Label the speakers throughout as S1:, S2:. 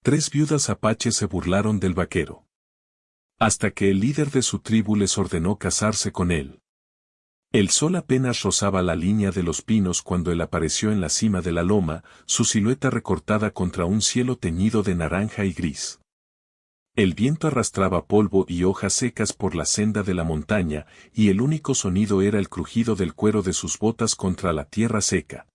S1: 3 viudas apaches se burlaron del vaquero. Hasta que el líder de su tribu les ordenó casarse con él. El sol apenas rozaba la línea de los pinos cuando él apareció en la cima de la loma, su silueta recortada contra un cielo teñido de naranja y gris. El viento arrastraba polvo y hojas secas por la senda de la montaña, y el único sonido era el crujido del cuero de sus botas contra la tierra seca.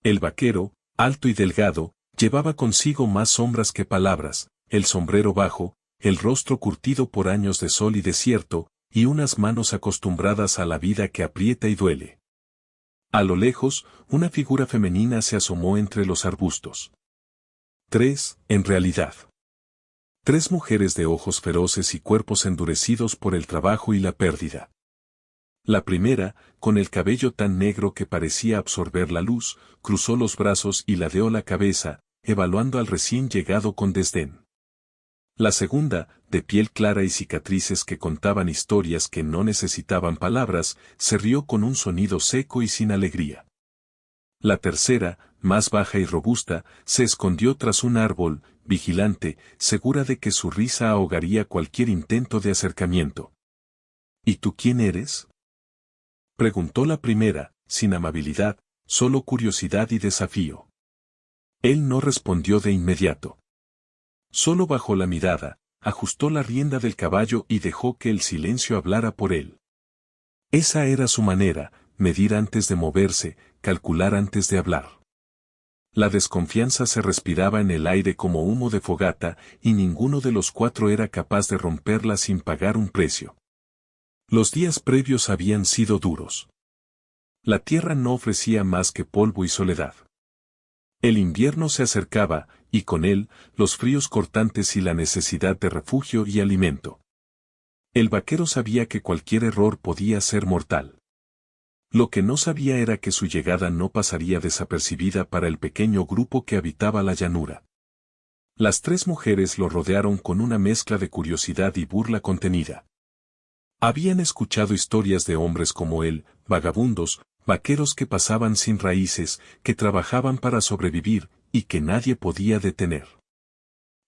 S1: El vaquero, alto y delgado, llevaba consigo más sombras que palabras, el sombrero bajo, el rostro curtido por años de sol y desierto, y unas manos acostumbradas a la vida que aprieta y duele. A lo lejos, una figura femenina se asomó entre los arbustos. 3, en realidad. 3 mujeres de ojos feroces y cuerpos endurecidos por el trabajo y la pérdida. La primera, con el cabello tan negro que parecía absorber la luz, cruzó los brazos y ladeó la cabeza, evaluando al recién llegado con desdén. La segunda, de piel clara y cicatrices que contaban historias que no necesitaban palabras, se rió con un sonido seco y sin alegría. La tercera, más baja y robusta, se escondió tras un árbol, vigilante, segura de que su risa ahogaría cualquier intento de acercamiento. ¿Y tú quién eres?, preguntó la primera, sin amabilidad, solo curiosidad y desafío. Él no respondió de inmediato. Solo bajó la mirada, ajustó la rienda del caballo y dejó que el silencio hablara por él. Esa era su manera, medir antes de moverse, calcular antes de hablar. La desconfianza se respiraba en el aire como humo de fogata, y ninguno de los 4 era capaz de romperla sin pagar un precio. Los días previos habían sido duros. La tierra no ofrecía más que polvo y soledad. El invierno se acercaba, y con él, los fríos cortantes y la necesidad de refugio y alimento. El vaquero sabía que cualquier error podía ser mortal. Lo que no sabía era que su llegada no pasaría desapercibida para el pequeño grupo que habitaba la llanura. Las 3 mujeres lo rodearon con una mezcla de curiosidad y burla contenida. Habían escuchado historias de hombres como él, vagabundos, vaqueros que pasaban sin raíces, que trabajaban para sobrevivir, y que nadie podía detener.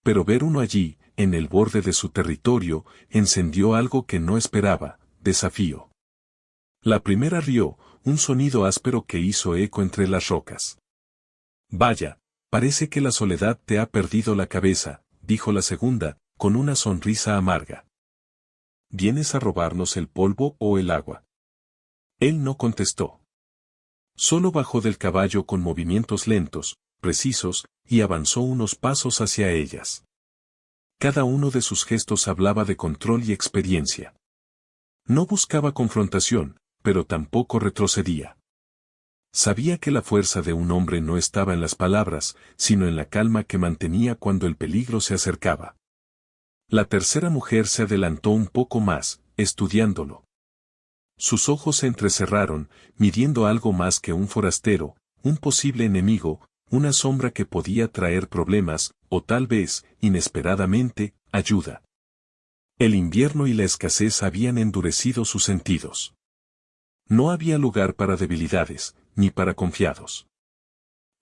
S1: Pero ver uno allí, en el borde de su territorio, encendió algo que no esperaba: desafío. La primera rió, un sonido áspero que hizo eco entre las rocas. Vaya, parece que la soledad te ha perdido la cabeza, dijo la segunda, con una sonrisa amarga. ¿Vienes a robarnos el polvo o el agua? Él no contestó. Solo bajó del caballo con movimientos lentos, precisos, y avanzó unos pasos hacia ellas. Cada uno de sus gestos hablaba de control y experiencia. No buscaba confrontación, pero tampoco retrocedía. Sabía que la fuerza de un hombre no estaba en las palabras, sino en la calma que mantenía cuando el peligro se acercaba. La tercera mujer se adelantó un poco más, estudiándolo. Sus ojos se entrecerraron, midiendo algo más que un forastero, un posible enemigo, una sombra que podía traer problemas, o tal vez, inesperadamente, ayuda. El invierno y la escasez habían endurecido sus sentidos. No había lugar para debilidades, ni para confiados.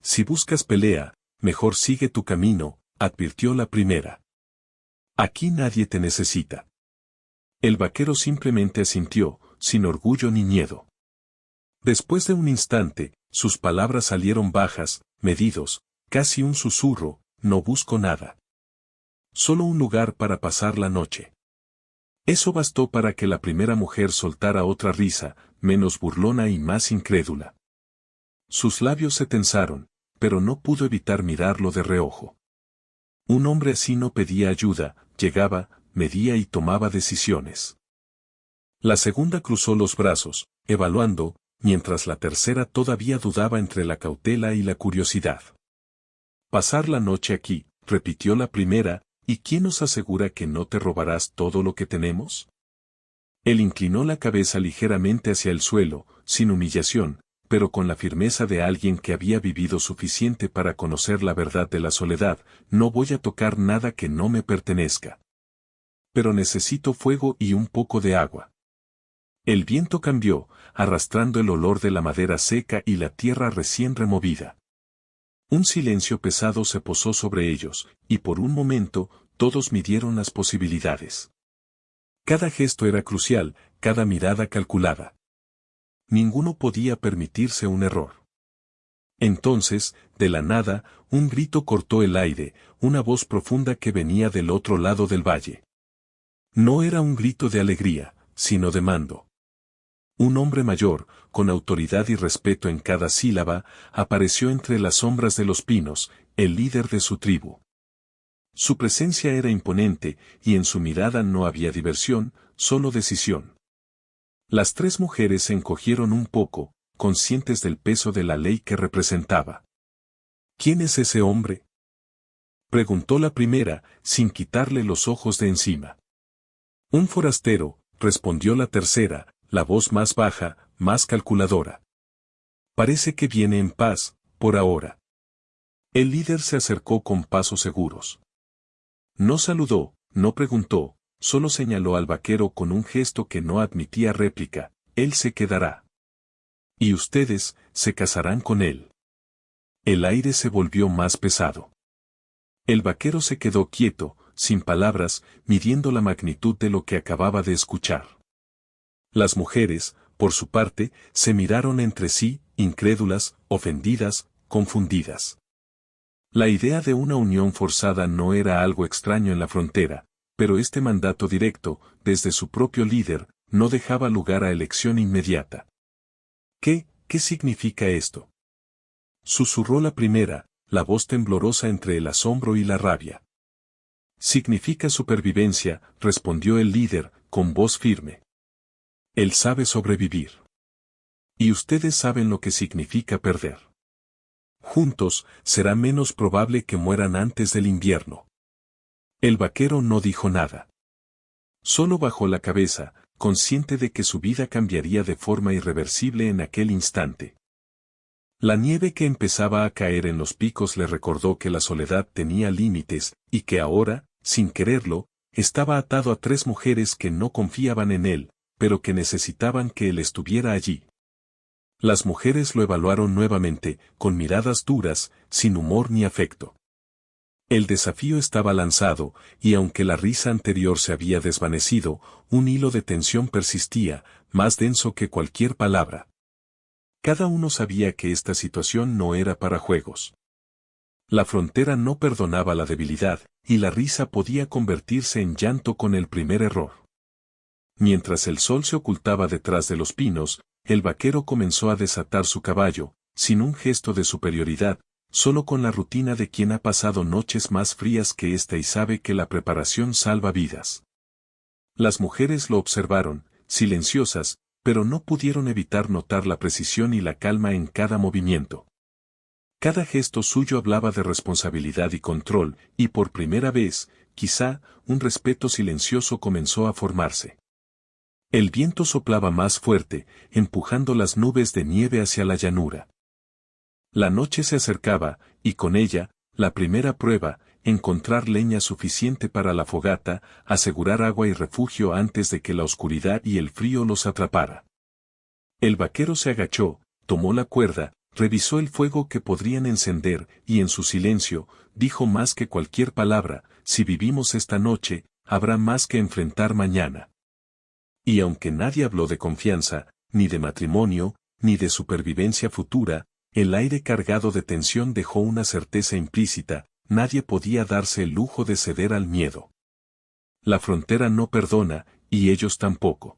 S1: Si buscas pelea, mejor sigue tu camino, advirtió la primera. Aquí nadie te necesita. El vaquero simplemente asintió, sin orgullo ni miedo. Después de un instante, sus palabras salieron bajas, medidos, casi un susurro: no busco nada. Solo un lugar para pasar la noche. Eso bastó para que la primera mujer soltara otra risa, menos burlona y más incrédula. Sus labios se tensaron, pero no pudo evitar mirarlo de reojo. Un hombre así no pedía ayuda, llegaba, medía y tomaba decisiones. La segunda cruzó los brazos, evaluando, mientras la tercera todavía dudaba entre la cautela y la curiosidad. Pasar la noche aquí, repitió la primera, ¿y quién nos asegura que no te robarás todo lo que tenemos? Él inclinó la cabeza ligeramente hacia el suelo, sin humillación, pero con la firmeza de alguien que había vivido suficiente para conocer la verdad de la soledad: no voy a tocar nada que no me pertenezca. Pero necesito fuego y un poco de agua. El viento cambió, arrastrando el olor de la madera seca y la tierra recién removida. Un silencio pesado se posó sobre ellos, y por un momento, todos midieron las posibilidades. Cada gesto era crucial, cada mirada calculada. Ninguno podía permitirse un error. Entonces, de la nada, un grito cortó el aire, una voz profunda que venía del otro lado del valle. No era un grito de alegría, sino de mando. Un hombre mayor, con autoridad y respeto en cada sílaba, apareció entre las sombras de los pinos, el líder de su tribu. Su presencia era imponente, y en su mirada no había diversión, solo decisión. Las tres mujeres se encogieron un poco, conscientes del peso de la ley que representaba. ¿Quién es ese hombre?, preguntó la primera, sin quitarle los ojos de encima. Un forastero, respondió la tercera, la voz más baja, más calculadora. Parece que viene en paz, por ahora. El líder se acercó con pasos seguros. No saludó, no preguntó, solo señaló al vaquero con un gesto que no admitía réplica: él se quedará. Y ustedes, se casarán con él. El aire se volvió más pesado. El vaquero se quedó quieto, sin palabras, midiendo la magnitud de lo que acababa de escuchar. Las mujeres, por su parte, se miraron entre sí, incrédulas, ofendidas, confundidas. La idea de una unión forzada no era algo extraño en la frontera, pero este mandato directo, desde su propio líder, no dejaba lugar a elección inmediata. ¿Qué significa esto?, susurró la primera, la voz temblorosa entre el asombro y la rabia. Significa supervivencia, respondió el líder, con voz firme. Él sabe sobrevivir. Y ustedes saben lo que significa perder. Juntos, será menos probable que mueran antes del invierno. El vaquero no dijo nada. Solo bajó la cabeza, consciente de que su vida cambiaría de forma irreversible en aquel instante. La nieve que empezaba a caer en los picos le recordó que la soledad tenía límites, y que ahora, sin quererlo, estaba atado a tres mujeres que no confiaban en él, pero que necesitaban que él estuviera allí. Las mujeres lo evaluaron nuevamente, con miradas duras, sin humor ni afecto. El desafío estaba lanzado, y aunque la risa anterior se había desvanecido, un hilo de tensión persistía, más denso que cualquier palabra. Cada uno sabía que esta situación no era para juegos. La frontera no perdonaba la debilidad, y la risa podía convertirse en llanto con el primer error. Mientras el sol se ocultaba detrás de los pinos, el vaquero comenzó a desatar su caballo, sin un gesto de superioridad, solo con la rutina de quien ha pasado noches más frías que esta y sabe que la preparación salva vidas. Las mujeres lo observaron, silenciosas, pero no pudieron evitar notar la precisión y la calma en cada movimiento. Cada gesto suyo hablaba de responsabilidad y control, y por primera vez, quizá, un respeto silencioso comenzó a formarse. El viento soplaba más fuerte, empujando las nubes de nieve hacia la llanura. La noche se acercaba, y con ella, la primera prueba: encontrar leña suficiente para la fogata, asegurar agua y refugio antes de que la oscuridad y el frío los atrapara. El vaquero se agachó, tomó la cuerda, revisó el fuego que podrían encender, y en su silencio, dijo más que cualquier palabra: si vivimos esta noche, habrá más que enfrentar mañana. Y aunque nadie habló de confianza, ni de matrimonio, ni de supervivencia futura, el aire cargado de tensión dejó una certeza implícita: nadie podía darse el lujo de ceder al miedo. La frontera no perdona, y ellos tampoco.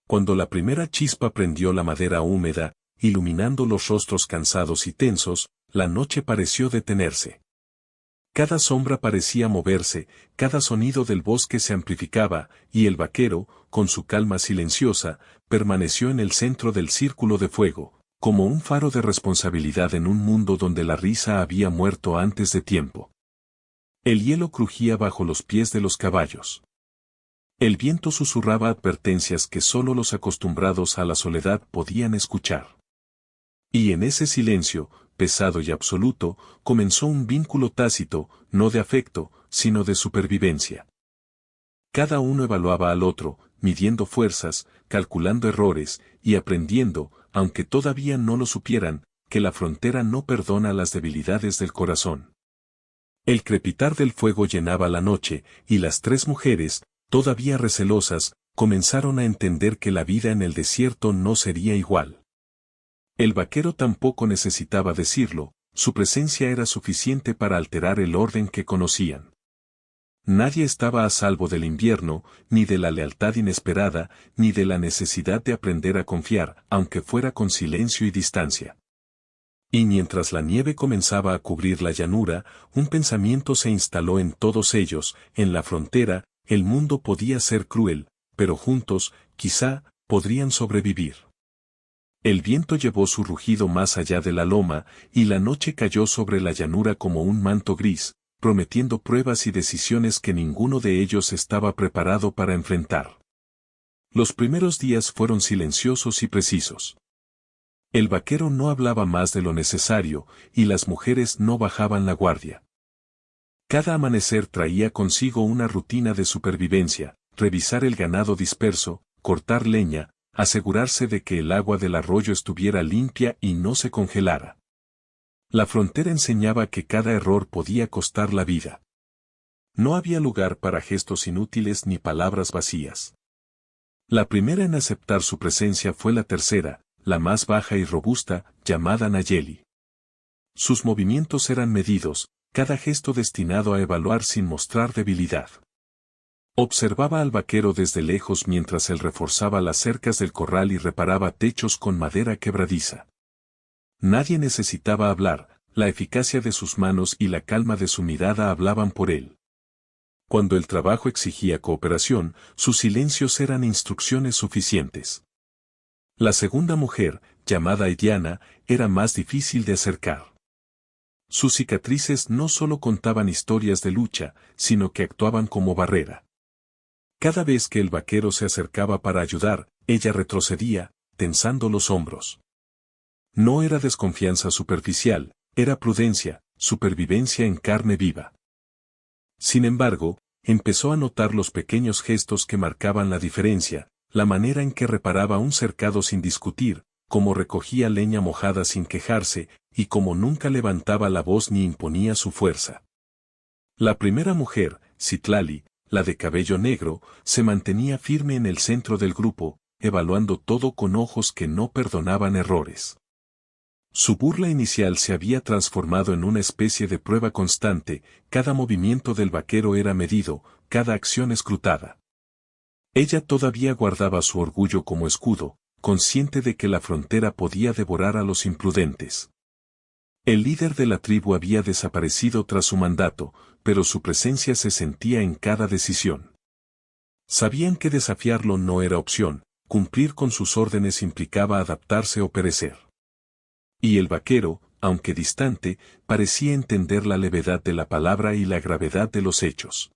S1: Cuando la primera chispa prendió la madera húmeda, iluminando los rostros cansados y tensos, la noche pareció detenerse. Cada sombra parecía moverse, cada sonido del bosque se amplificaba, y el vaquero, con su calma silenciosa, permaneció en el centro del círculo de fuego, como un faro de responsabilidad en un mundo donde la risa había muerto antes de tiempo. El hielo crujía bajo los pies de los caballos. El viento susurraba advertencias que solo los acostumbrados a la soledad podían escuchar. Y en ese silencio, pesado y absoluto, comenzó un vínculo tácito, no de afecto, sino de supervivencia. Cada uno evaluaba al otro, midiendo fuerzas, calculando errores, y aprendiendo, aunque todavía no lo supieran, que la frontera no perdona las debilidades del corazón. El crepitar del fuego llenaba la noche, y las tres mujeres, todavía recelosas, comenzaron a entender que la vida en el desierto no sería igual. El vaquero tampoco necesitaba decirlo, su presencia era suficiente para alterar el orden que conocían. Nadie estaba a salvo del invierno, ni de la lealtad inesperada, ni de la necesidad de aprender a confiar, aunque fuera con silencio y distancia. Y mientras la nieve comenzaba a cubrir la llanura, un pensamiento se instaló en todos ellos: en la frontera, el mundo podía ser cruel, pero juntos, quizá, podrían sobrevivir. El viento llevó su rugido más allá de la loma, y la noche cayó sobre la llanura como un manto gris, prometiendo pruebas y decisiones que ninguno de ellos estaba preparado para enfrentar. Los primeros días fueron silenciosos y precisos. El vaquero no hablaba más de lo necesario, y las mujeres no bajaban la guardia. Cada amanecer traía consigo una rutina de supervivencia: revisar el ganado disperso, cortar leña, asegurarse de que el agua del arroyo estuviera limpia y no se congelara. La frontera enseñaba que cada error podía costar la vida. No había lugar para gestos inútiles ni palabras vacías. La primera en aceptar su presencia fue la tercera, la más baja y robusta, llamada Nayeli. Sus movimientos eran medidos, cada gesto destinado a evaluar sin mostrar debilidad. Observaba al vaquero desde lejos mientras él reforzaba las cercas del corral y reparaba techos con madera quebradiza. Nadie necesitaba hablar, la eficacia de sus manos y la calma de su mirada hablaban por él. Cuando el trabajo exigía cooperación, sus silencios eran instrucciones suficientes. La segunda mujer, llamada Diana, era más difícil de acercar. Sus cicatrices no solo contaban historias de lucha, sino que actuaban como barrera. Cada vez que el vaquero se acercaba para ayudar, ella retrocedía, tensando los hombros. No era desconfianza superficial, era prudencia, supervivencia en carne viva. Sin embargo, empezó a notar los pequeños gestos que marcaban la diferencia: la manera en que reparaba un cercado sin discutir, cómo recogía leña mojada sin quejarse, y cómo nunca levantaba la voz ni imponía su fuerza. La primera mujer, Citlali, la de cabello negro, se mantenía firme en el centro del grupo, evaluando todo con ojos que no perdonaban errores. Su burla inicial se había transformado en una especie de prueba constante: cada movimiento del vaquero era medido, cada acción escrutada. Ella todavía guardaba su orgullo como escudo, consciente de que la frontera podía devorar a los imprudentes. El líder de la tribu había desaparecido tras su mandato, pero su presencia se sentía en cada decisión. Sabían que desafiarlo no era opción, cumplir con sus órdenes implicaba adaptarse o perecer. Y el vaquero, aunque distante, parecía entender la levedad de la palabra y la gravedad de los hechos.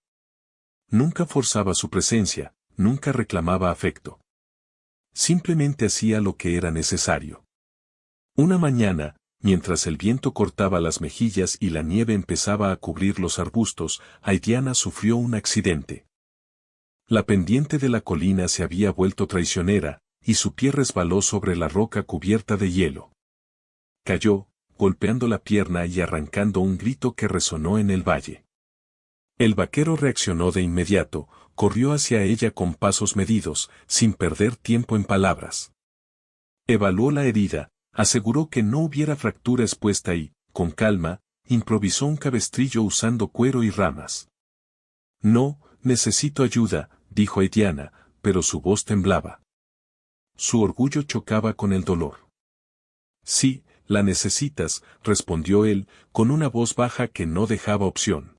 S1: Nunca forzaba su presencia, nunca reclamaba afecto. Simplemente hacía lo que era necesario. Una mañana, mientras el viento cortaba las mejillas y la nieve empezaba a cubrir los arbustos, Diana sufrió un accidente. La pendiente de la colina se había vuelto traicionera, y su pie resbaló sobre la roca cubierta de hielo. Cayó, golpeando la pierna y arrancando un grito que resonó en el valle. El vaquero reaccionó de inmediato, corrió hacia ella con pasos medidos, sin perder tiempo en palabras. Evaluó la herida, aseguró que no hubiera fractura expuesta y, con calma, improvisó un cabestrillo usando cuero y ramas. No, necesito ayuda, dijo Diana, pero su voz temblaba. Su orgullo chocaba con el dolor. Sí, la necesitas, respondió él, con una voz baja que no dejaba opción.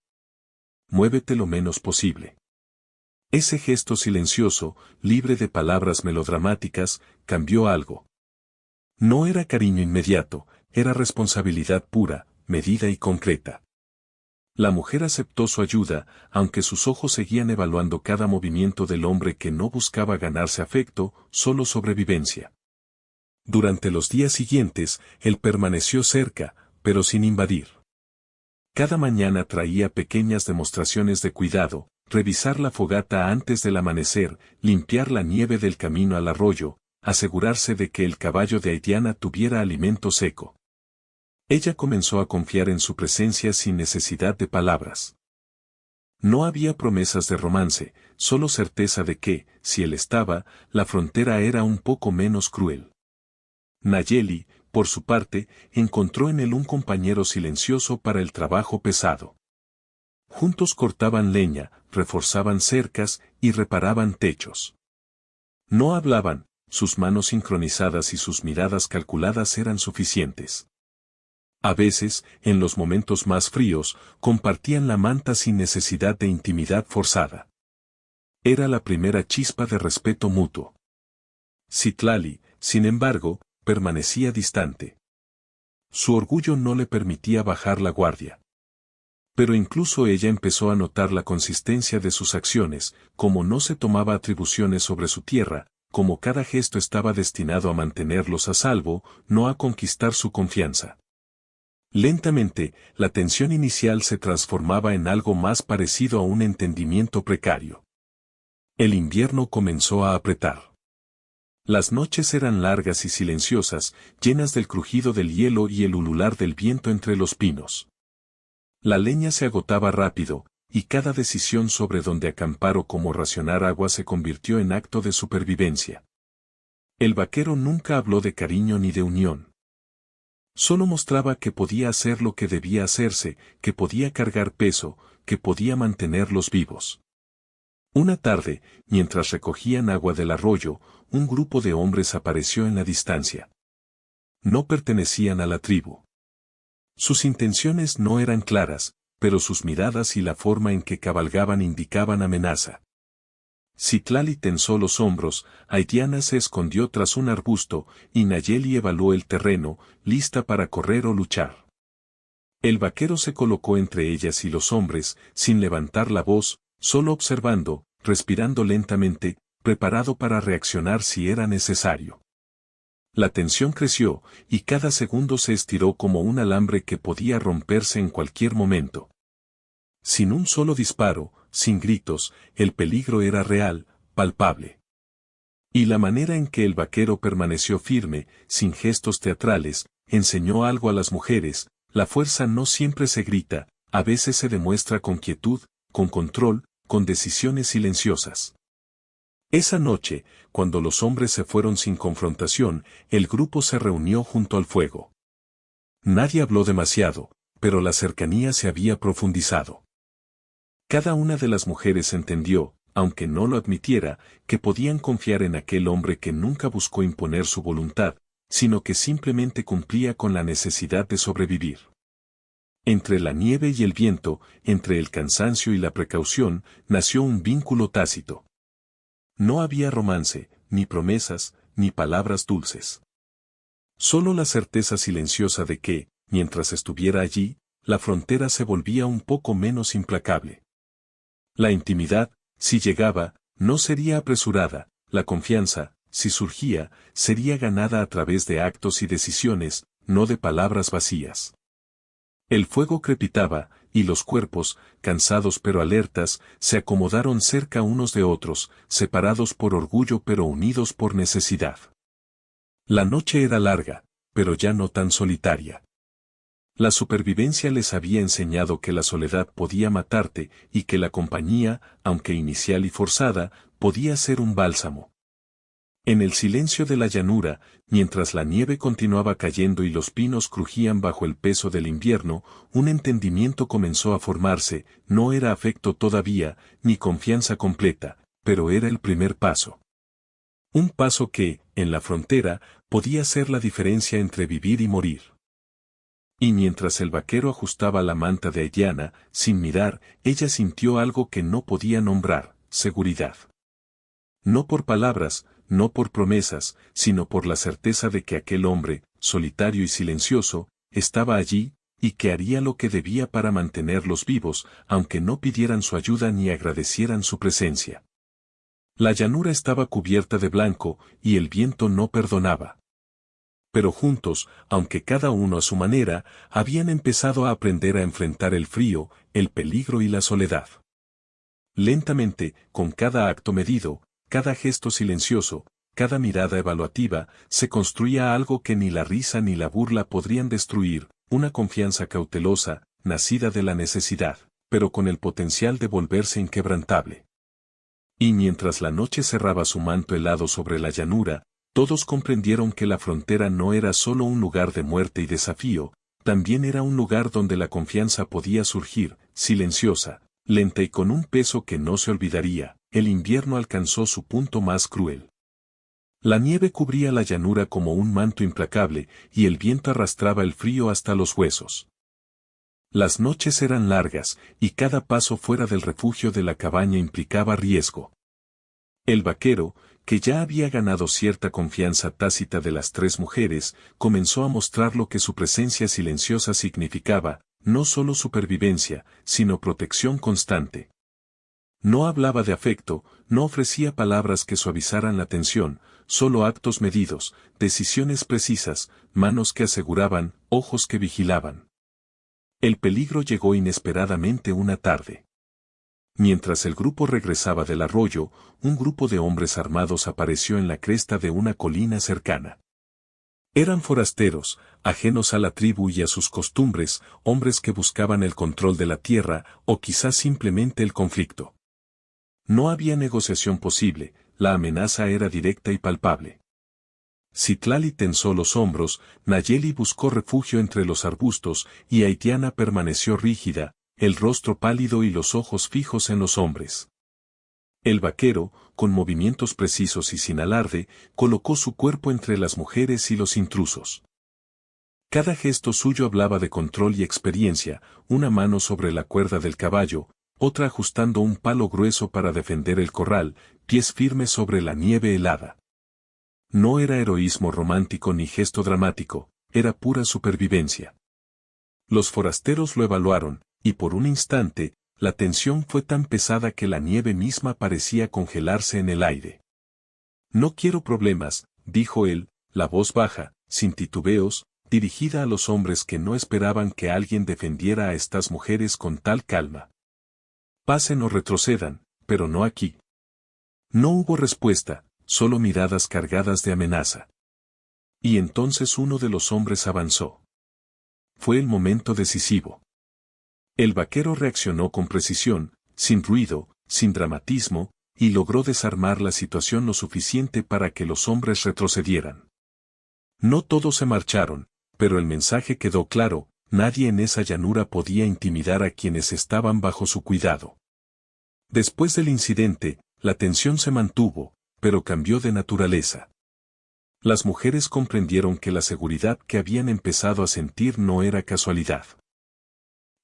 S1: Muévete lo menos posible. Ese gesto silencioso, libre de palabras melodramáticas, cambió algo. No era cariño inmediato, era responsabilidad pura, medida y concreta. La mujer aceptó su ayuda, aunque sus ojos seguían evaluando cada movimiento del hombre que no buscaba ganarse afecto, solo sobrevivencia. Durante los días siguientes, él permaneció cerca, pero sin invadir. Cada mañana traía pequeñas demostraciones de cuidado: revisar la fogata antes del amanecer, limpiar la nieve del camino al arroyo, asegurarse de que el caballo de Diana tuviera alimento seco. Ella comenzó a confiar en su presencia sin necesidad de palabras. No había promesas de romance, solo certeza de que, si él estaba, la frontera era un poco menos cruel. Nayeli, por su parte, encontró en él un compañero silencioso para el trabajo pesado. Juntos cortaban leña, reforzaban cercas y reparaban techos. No hablaban, sus manos sincronizadas y sus miradas calculadas eran suficientes. A veces, en los momentos más fríos, compartían la manta sin necesidad de intimidad forzada. Era la primera chispa de respeto mutuo. Citlali, sin embargo, permanecía distante. Su orgullo no le permitía bajar la guardia. Pero incluso ella empezó a notar la consistencia de sus acciones, como no se tomaba atribuciones sobre su tierra, como cada gesto estaba destinado a mantenerlos a salvo, no a conquistar su confianza. Lentamente, la tensión inicial se transformaba en algo más parecido a un entendimiento precario. El invierno comenzó a apretar. Las noches eran largas y silenciosas, llenas del crujido del hielo y el ulular del viento entre los pinos. La leña se agotaba rápido, y cada decisión sobre dónde acampar o cómo racionar agua se convirtió en acto de supervivencia. El vaquero nunca habló de cariño ni de unión. Solo mostraba que podía hacer lo que debía hacerse, que podía cargar peso, que podía mantenerlos vivos. Una tarde, mientras recogían agua del arroyo, un grupo de hombres apareció en la distancia. No pertenecían a la tribu. Sus intenciones no eran claras, pero sus miradas y la forma en que cabalgaban indicaban amenaza. Citlali tensó los hombros, Aitiana se escondió tras un arbusto, y Nayeli evaluó el terreno, lista para correr o luchar. El vaquero se colocó entre ellas y los hombres, sin levantar la voz, solo observando, respirando lentamente, preparado para reaccionar si era necesario. La tensión creció, y cada segundo se estiró como un alambre que podía romperse en cualquier momento. Sin un solo disparo, sin gritos, el peligro era real, palpable. Y la manera en que el vaquero permaneció firme, sin gestos teatrales, enseñó algo a las mujeres: la fuerza no siempre se grita, a veces se demuestra con quietud, con control, con decisiones silenciosas. Esa noche, cuando los hombres se fueron sin confrontación, el grupo se reunió junto al fuego. Nadie habló demasiado, pero la cercanía se había profundizado. Cada una de las mujeres entendió, aunque no lo admitiera, que podían confiar en aquel hombre que nunca buscó imponer su voluntad, sino que simplemente cumplía con la necesidad de sobrevivir. Entre la nieve y el viento, entre el cansancio y la precaución, nació un vínculo tácito. No había romance, ni promesas, ni palabras dulces. Solo la certeza silenciosa de que, mientras estuviera allí, la frontera se volvía un poco menos implacable. La intimidad, si llegaba, no sería apresurada, la confianza, si surgía, sería ganada a través de actos y decisiones, no de palabras vacías. El fuego crepitaba, y los cuerpos, cansados pero alertas, se acomodaron cerca unos de otros, separados por orgullo pero unidos por necesidad. La noche era larga, pero ya no tan solitaria. La supervivencia les había enseñado que la soledad podía matarte y que la compañía, aunque inicial y forzada, podía ser un bálsamo. En el silencio de la llanura, mientras la nieve continuaba cayendo y los pinos crujían bajo el peso del invierno, un entendimiento comenzó a formarse: no era afecto todavía, ni confianza completa, pero era el primer paso. Un paso que, en la frontera, podía ser la diferencia entre vivir y morir. Y mientras el vaquero ajustaba la manta de Aitiana, sin mirar, ella sintió algo que no podía nombrar: seguridad. No por palabras, no por promesas, sino por la certeza de que aquel hombre, solitario y silencioso, estaba allí, y que haría lo que debía para mantenerlos vivos, aunque no pidieran su ayuda ni agradecieran su presencia. La llanura estaba cubierta de blanco, y el viento no perdonaba. Pero juntos, aunque cada uno a su manera, habían empezado a aprender a enfrentar el frío, el peligro y la soledad. Lentamente, con cada acto medido, cada gesto silencioso, cada mirada evaluativa, se construía algo que ni la risa ni la burla podrían destruir: una confianza cautelosa, nacida de la necesidad, pero con el potencial de volverse inquebrantable. Y mientras la noche cerraba su manto helado sobre la llanura, todos comprendieron que la frontera no era solo un lugar de muerte y desafío, también era un lugar donde la confianza podía surgir, silenciosa, lenta y con un peso que no se olvidaría. El invierno alcanzó su punto más cruel. La nieve cubría la llanura como un manto implacable, y el viento arrastraba el frío hasta los huesos. Las noches eran largas, y cada paso fuera del refugio de la cabaña implicaba riesgo. El vaquero, que ya había ganado cierta confianza tácita de las tres mujeres, comenzó a mostrar lo que su presencia silenciosa significaba, no solo supervivencia, sino protección constante. No hablaba de afecto, no ofrecía palabras que suavizaran la tensión, solo actos medidos, decisiones precisas, manos que aseguraban, ojos que vigilaban. El peligro llegó inesperadamente una tarde. Mientras el grupo regresaba del arroyo, un grupo de hombres armados apareció en la cresta de una colina cercana. Eran forasteros, ajenos a la tribu y a sus costumbres, hombres que buscaban el control de la tierra, o quizás simplemente el conflicto. No había negociación posible, la amenaza era directa y palpable. Citlali tensó los hombros, Nayeli buscó refugio entre los arbustos, y Haitiana permaneció rígida, el rostro pálido y los ojos fijos en los hombres. El vaquero, con movimientos precisos y sin alarde, colocó su cuerpo entre las mujeres y los intrusos. Cada gesto suyo hablaba de control y experiencia, una mano sobre la cuerda del caballo, otra ajustando un palo grueso para defender el corral, pies firmes sobre la nieve helada. No era heroísmo romántico ni gesto dramático, era pura supervivencia. Los forasteros lo evaluaron, y por un instante, la tensión fue tan pesada que la nieve misma parecía congelarse en el aire. No quiero problemas, dijo él, la voz baja, sin titubeos, dirigida a los hombres que no esperaban que alguien defendiera a estas mujeres con tal calma. Pasen o retrocedan, pero no aquí. No hubo respuesta, solo miradas cargadas de amenaza. Y entonces uno de los hombres avanzó. Fue el momento decisivo. El vaquero reaccionó con precisión, sin ruido, sin dramatismo, y logró desarmar la situación lo suficiente para que los hombres retrocedieran. No todos se marcharon, pero el mensaje quedó claro, nadie en esa llanura podía intimidar a quienes estaban bajo su cuidado. Después del incidente, la tensión se mantuvo, pero cambió de naturaleza. Las mujeres comprendieron que la seguridad que habían empezado a sentir no era casualidad.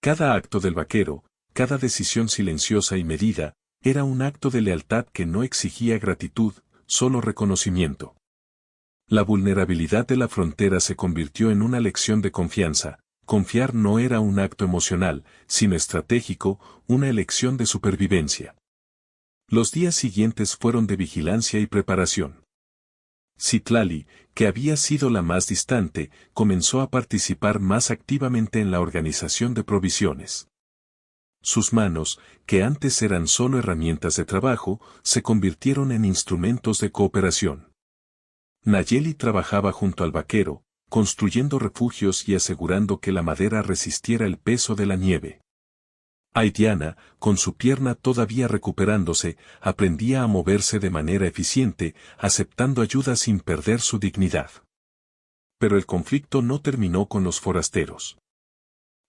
S1: Cada acto del vaquero, cada decisión silenciosa y medida, era un acto de lealtad que no exigía gratitud, solo reconocimiento. La vulnerabilidad de la frontera se convirtió en una lección de confianza. Confiar no era un acto emocional, sino estratégico, una elección de supervivencia. Los días siguientes fueron de vigilancia y preparación. Citlali, que había sido la más distante, comenzó a participar más activamente en la organización de provisiones. Sus manos, que antes eran solo herramientas de trabajo, se convirtieron en instrumentos de cooperación. Nayeli trabajaba junto al vaquero, construyendo refugios y asegurando que la madera resistiera el peso de la nieve. Haitiana, con su pierna todavía recuperándose, aprendía a moverse de manera eficiente, aceptando ayuda sin perder su dignidad. Pero el conflicto no terminó con los forasteros.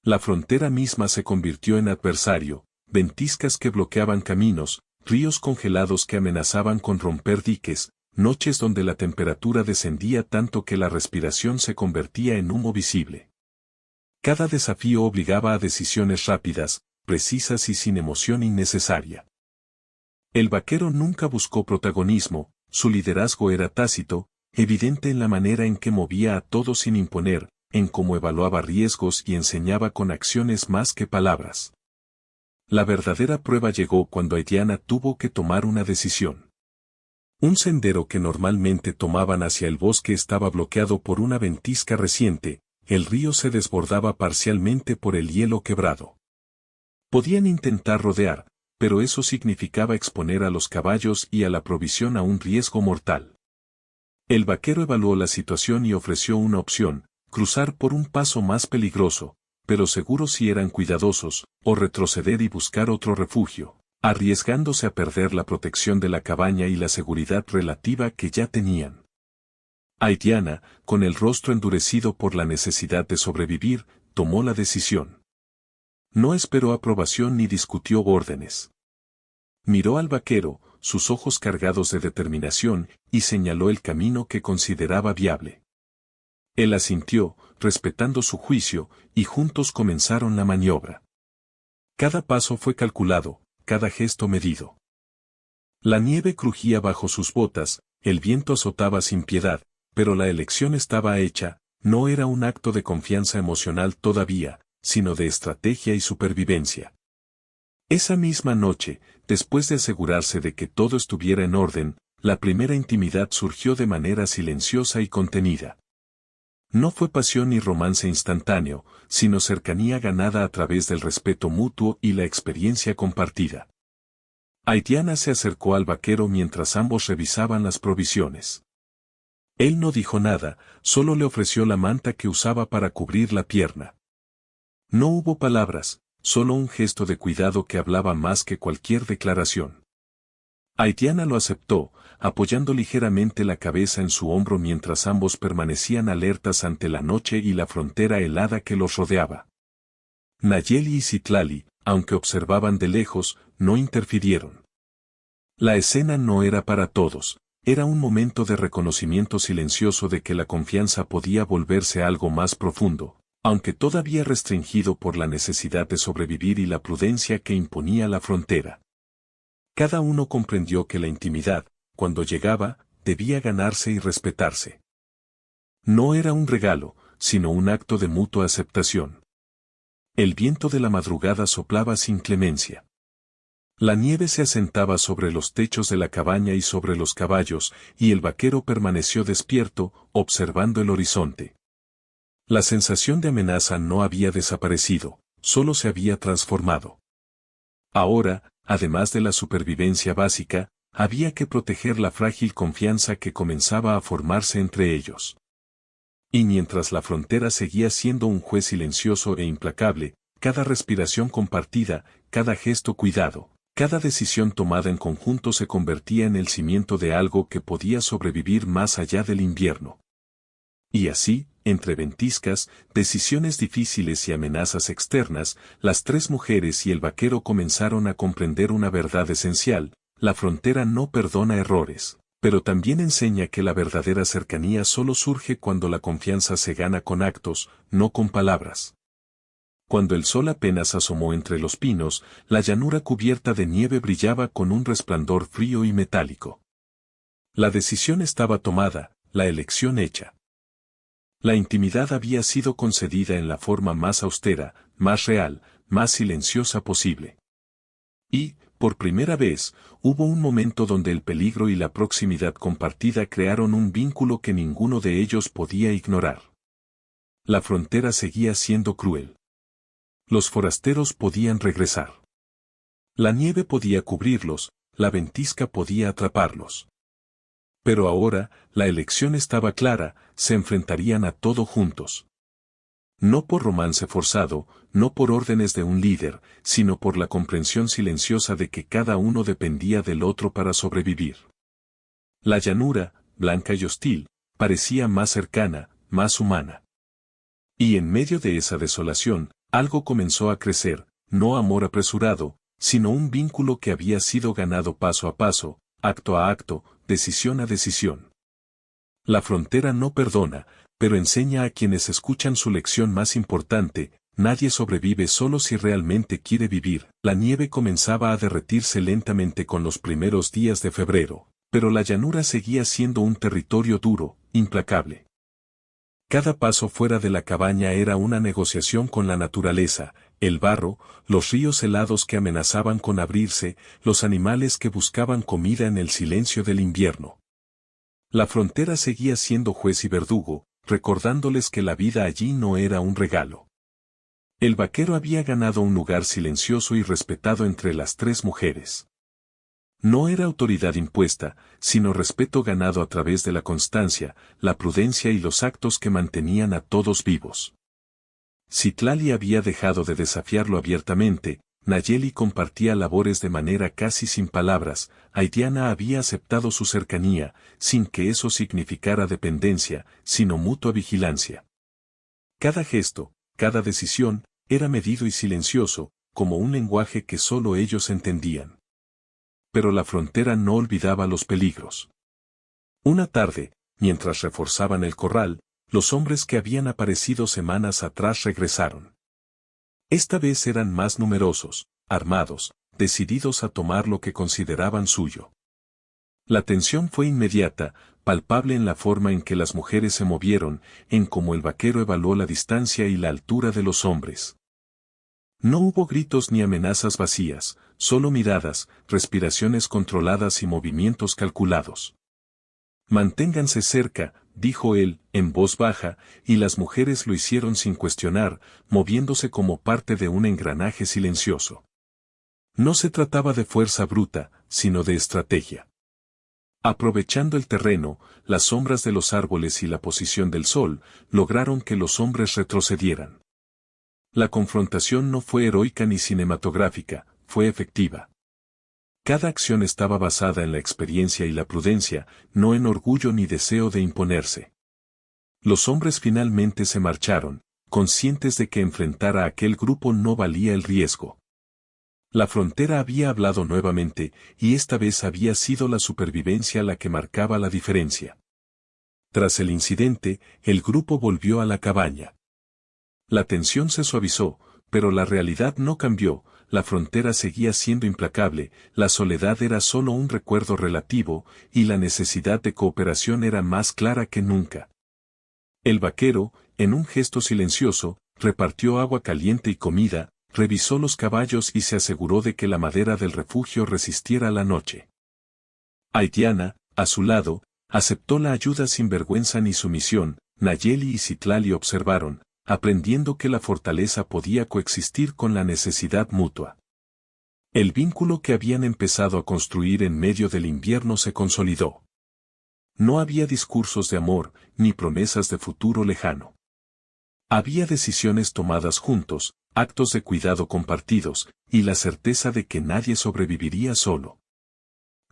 S1: La frontera misma se convirtió en adversario, ventiscas que bloqueaban caminos, ríos congelados que amenazaban con romper diques, noches donde la temperatura descendía tanto que la respiración se convertía en humo visible. Cada desafío obligaba a decisiones rápidas, precisas y sin emoción innecesaria. El vaquero nunca buscó protagonismo, su liderazgo era tácito, evidente en la manera en que movía a todos sin imponer, en cómo evaluaba riesgos y enseñaba con acciones más que palabras. La verdadera prueba llegó cuando Haitiana tuvo que tomar una decisión. Un sendero que normalmente tomaban hacia el bosque estaba bloqueado por una ventisca reciente, el río se desbordaba parcialmente por el hielo quebrado. Podían intentar rodear, pero eso significaba exponer a los caballos y a la provisión a un riesgo mortal. El vaquero evaluó la situación y ofreció una opción: cruzar por un paso más peligroso, pero seguro si eran cuidadosos, o retroceder y buscar otro refugio, arriesgándose a perder la protección de la cabaña y la seguridad relativa que ya tenían. Aitiana, con el rostro endurecido por la necesidad de sobrevivir, tomó la decisión. No esperó aprobación ni discutió órdenes. Miró al vaquero, sus ojos cargados de determinación, y señaló el camino que consideraba viable. Él asintió, respetando su juicio, y juntos comenzaron la maniobra. Cada paso fue calculado, cada gesto medido. La nieve crujía bajo sus botas, el viento azotaba sin piedad, pero la elección estaba hecha, no era un acto de confianza emocional todavía, sino de estrategia y supervivencia. Esa misma noche, después de asegurarse de que todo estuviera en orden, la primera intimidad surgió de manera silenciosa y contenida. No fue pasión ni romance instantáneo, sino cercanía ganada a través del respeto mutuo y la experiencia compartida. Aitiana se acercó al vaquero mientras ambos revisaban las provisiones. Él no dijo nada, solo le ofreció la manta que usaba para cubrir la pierna. No hubo palabras, solo un gesto de cuidado que hablaba más que cualquier declaración. Aitiana lo aceptó, apoyando ligeramente la cabeza en su hombro mientras ambos permanecían alertas ante la noche y la frontera helada que los rodeaba. Nayeli y Citlali, aunque observaban de lejos, no interfirieron. La escena no era para todos, era un momento de reconocimiento silencioso de que la confianza podía volverse algo más profundo, aunque todavía restringido por la necesidad de sobrevivir y la prudencia que imponía la frontera. Cada uno comprendió que la intimidad, cuando llegaba, debía ganarse y respetarse. No era un regalo, sino un acto de mutua aceptación. El viento de la madrugada soplaba sin clemencia. La nieve se asentaba sobre los techos de la cabaña y sobre los caballos, y el vaquero permaneció despierto, observando el horizonte. La sensación de amenaza no había desaparecido, solo se había transformado. Ahora, además de la supervivencia básica, había que proteger la frágil confianza que comenzaba a formarse entre ellos. Y mientras la frontera seguía siendo un juez silencioso e implacable, cada respiración compartida, cada gesto cuidado, cada decisión tomada en conjunto se convertía en el cimiento de algo que podía sobrevivir más allá del invierno. Y así, entre ventiscas, decisiones difíciles y amenazas externas, las tres mujeres y el vaquero comenzaron a comprender una verdad esencial: la frontera no perdona errores, pero también enseña que la verdadera cercanía solo surge cuando la confianza se gana con actos, no con palabras. Cuando el sol apenas asomó entre los pinos, la llanura cubierta de nieve brillaba con un resplandor frío y metálico. La decisión estaba tomada, la elección hecha. La intimidad había sido concedida en la forma más austera, más real, más silenciosa posible. Y, por primera vez, hubo un momento donde el peligro y la proximidad compartida crearon un vínculo que ninguno de ellos podía ignorar. La frontera seguía siendo cruel. Los forasteros podían regresar. La nieve podía cubrirlos, la ventisca podía atraparlos. Pero ahora, la elección estaba clara, se enfrentarían a todo juntos. No por romance forzado, no por órdenes de un líder, sino por la comprensión silenciosa de que cada uno dependía del otro para sobrevivir. La llanura, blanca y hostil, parecía más cercana, más humana. Y en medio de esa desolación, algo comenzó a crecer, no amor apresurado, sino un vínculo que había sido ganado paso a paso, acto a acto, decisión a decisión. La frontera no perdona, pero enseña a quienes escuchan su lección más importante: nadie sobrevive solo si realmente quiere vivir. La nieve comenzaba a derretirse lentamente con los primeros días de febrero, pero la llanura seguía siendo un territorio duro, implacable. Cada paso fuera de la cabaña era una negociación con la naturaleza: el barro, los ríos helados que amenazaban con abrirse, los animales que buscaban comida en el silencio del invierno. La frontera seguía siendo juez y verdugo, recordándoles que la vida allí no era un regalo. El vaquero había ganado un lugar silencioso y respetado entre las tres mujeres. No era autoridad impuesta, sino respeto ganado a través de la constancia, la prudencia y los actos que mantenían a todos vivos. Citlali había dejado de desafiarlo abiertamente, Nayeli compartía labores de manera casi sin palabras, Aidiana había aceptado su cercanía, sin que eso significara dependencia, sino mutua vigilancia. Cada gesto, cada decisión, era medido y silencioso, como un lenguaje que solo ellos entendían. Pero la frontera no olvidaba los peligros. Una tarde, mientras reforzaban el corral, los hombres que habían aparecido semanas atrás regresaron. Esta vez eran más numerosos, armados, decididos a tomar lo que consideraban suyo. La tensión fue inmediata, palpable en la forma en que las mujeres se movieron, en cómo el vaquero evaluó la distancia y la altura de los hombres. No hubo gritos ni amenazas vacías, solo miradas, respiraciones controladas y movimientos calculados. Manténganse cerca, dijo él, en voz baja, y las mujeres lo hicieron sin cuestionar, moviéndose como parte de un engranaje silencioso. No se trataba de fuerza bruta, sino de estrategia. Aprovechando el terreno, las sombras de los árboles y la posición del sol, lograron que los hombres retrocedieran. La confrontación no fue heroica ni cinematográfica, fue efectiva. Cada acción estaba basada en la experiencia y la prudencia, no en orgullo ni deseo de imponerse. Los hombres finalmente se marcharon, conscientes de que enfrentar a aquel grupo no valía el riesgo. La frontera había hablado nuevamente, y esta vez había sido la supervivencia la que marcaba la diferencia. Tras el incidente, el grupo volvió a la cabaña. La tensión se suavizó, pero la realidad no cambió, la frontera seguía siendo implacable, la soledad era solo un recuerdo relativo, y la necesidad de cooperación era más clara que nunca. El vaquero, en un gesto silencioso, repartió agua caliente y comida, revisó los caballos y se aseguró de que la madera del refugio resistiera la noche. Aidiana, a su lado, aceptó la ayuda sin vergüenza ni sumisión. Nayeli y Citlali observaron, aprendiendo que la fortaleza podía coexistir con la necesidad mutua. El vínculo que habían empezado a construir en medio del invierno se consolidó. No había discursos de amor, ni promesas de futuro lejano. Había decisiones tomadas juntos, actos de cuidado compartidos, y la certeza de que nadie sobreviviría solo.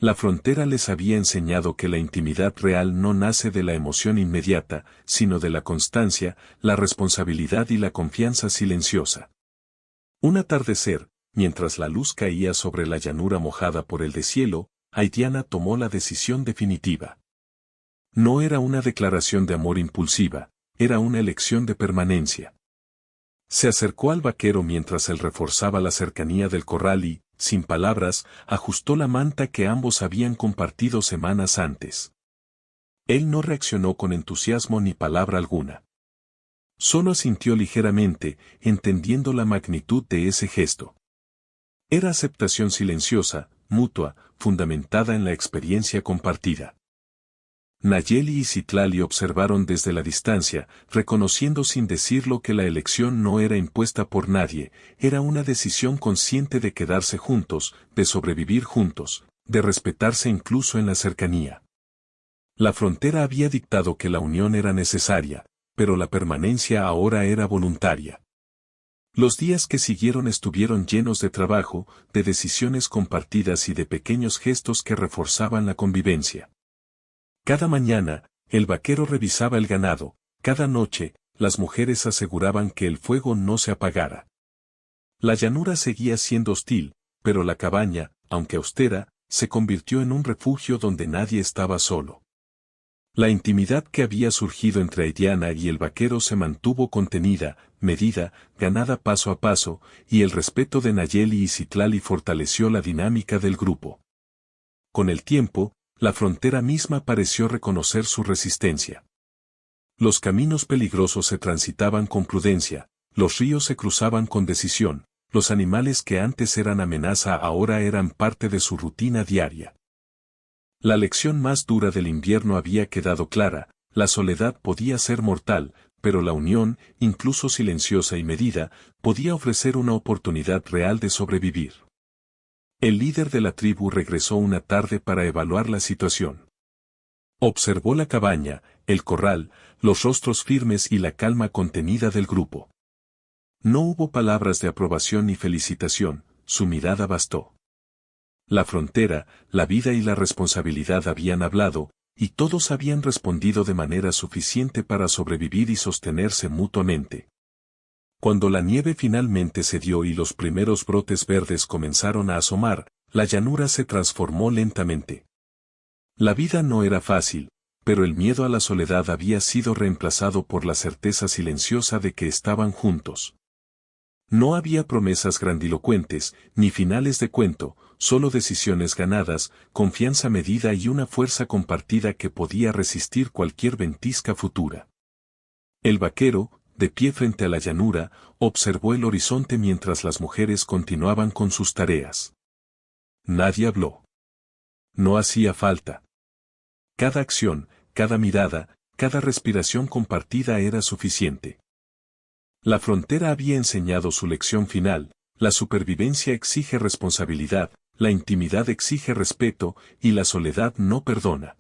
S1: La frontera les había enseñado que la intimidad real no nace de la emoción inmediata, sino de la constancia, la responsabilidad y la confianza silenciosa. Un atardecer, mientras la luz caía sobre la llanura mojada por el deshielo, Aidiana tomó la decisión definitiva. No era una declaración de amor impulsiva, era una elección de permanencia. Se acercó al vaquero mientras él reforzaba la cercanía del corral y, sin palabras, ajustó la manta que ambos habían compartido semanas antes. Él no reaccionó con entusiasmo ni palabra alguna. Solo asintió ligeramente, entendiendo la magnitud de ese gesto. Era aceptación silenciosa, mutua, fundamentada en la experiencia compartida. Nayeli y Citlali observaron desde la distancia, reconociendo sin decirlo que la elección no era impuesta por nadie, era una decisión consciente de quedarse juntos, de sobrevivir juntos, de respetarse incluso en la cercanía. La frontera había dictado que la unión era necesaria, pero la permanencia ahora era voluntaria. Los días que siguieron estuvieron llenos de trabajo, de decisiones compartidas y de pequeños gestos que reforzaban la convivencia. Cada mañana, el vaquero revisaba el ganado, cada noche, las mujeres aseguraban que el fuego no se apagara. La llanura seguía siendo hostil, pero la cabaña, aunque austera, se convirtió en un refugio donde nadie estaba solo. La intimidad que había surgido entre Aidiana y el vaquero se mantuvo contenida, medida, ganada paso a paso, y el respeto de Nayeli y Citlali fortaleció la dinámica del grupo. Con el tiempo, la frontera misma pareció reconocer su resistencia. Los caminos peligrosos se transitaban con prudencia, los ríos se cruzaban con decisión, los animales que antes eran amenaza ahora eran parte de su rutina diaria. La lección más dura del invierno había quedado clara, la soledad podía ser mortal, pero la unión, incluso silenciosa y medida, podía ofrecer una oportunidad real de sobrevivir. El líder de la tribu regresó una tarde para evaluar la situación. Observó la cabaña, el corral, los rostros firmes y la calma contenida del grupo. No hubo palabras de aprobación ni felicitación, su mirada bastó. La frontera, la vida y la responsabilidad habían hablado, y todos habían respondido de manera suficiente para sobrevivir y sostenerse mutuamente. Cuando la nieve finalmente cedió y los primeros brotes verdes comenzaron a asomar, la llanura se transformó lentamente. La vida no era fácil, pero el miedo a la soledad había sido reemplazado por la certeza silenciosa de que estaban juntos. No había promesas grandilocuentes, ni finales de cuento, solo decisiones ganadas, confianza medida y una fuerza compartida que podía resistir cualquier ventisca futura. El vaquero, de pie frente a la llanura, observó el horizonte mientras las mujeres continuaban con sus tareas. Nadie habló. No hacía falta. Cada acción, cada mirada, cada respiración compartida era suficiente. La frontera había enseñado su lección final: la supervivencia exige responsabilidad, la intimidad exige respeto, y la soledad no perdona.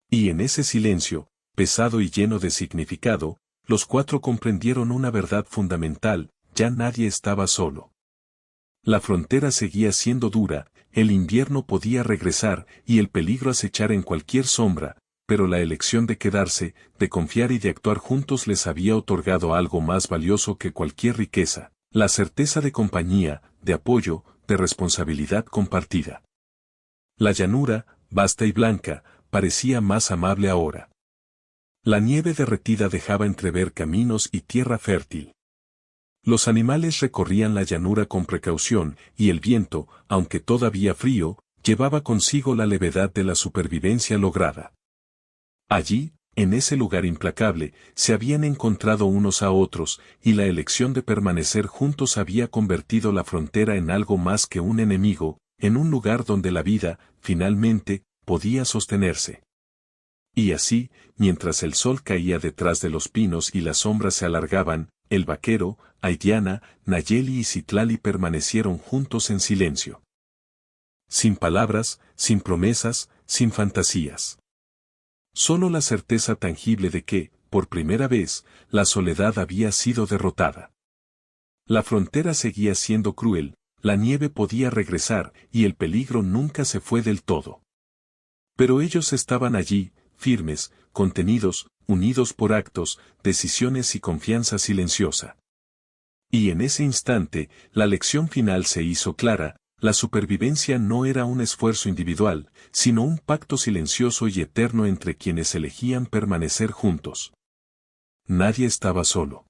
S1: Y en ese silencio, pesado y lleno de significado, los cuatro comprendieron una verdad fundamental: ya nadie estaba solo. La frontera seguía siendo dura, el invierno podía regresar y el peligro acechar en cualquier sombra, pero la elección de quedarse, de confiar y de actuar juntos les había otorgado algo más valioso que cualquier riqueza: la certeza de compañía, de apoyo, de responsabilidad compartida. La llanura, vasta y blanca, parecía más amable ahora. La nieve derretida dejaba entrever caminos y tierra fértil. Los animales recorrían la llanura con precaución, y el viento, aunque todavía frío, llevaba consigo la levedad de la supervivencia lograda. Allí, en ese lugar implacable, se habían encontrado unos a otros, y la elección de permanecer juntos había convertido la frontera en algo más que un enemigo, en un lugar donde la vida, finalmente, podía sostenerse. Y así, mientras el sol caía detrás de los pinos y las sombras se alargaban, el vaquero, Aidiana, Nayeli y Citlali permanecieron juntos en silencio. Sin palabras, sin promesas, sin fantasías. Solo la certeza tangible de que, por primera vez, la soledad había sido derrotada. La frontera seguía siendo cruel, la nieve podía regresar y el peligro nunca se fue del todo. Pero ellos estaban allí, firmes, contenidos, unidos por actos, decisiones y confianza silenciosa. Y en ese instante, la lección final se hizo clara: la supervivencia no era un esfuerzo individual, sino un pacto silencioso y eterno entre quienes elegían permanecer juntos. Nadie estaba solo.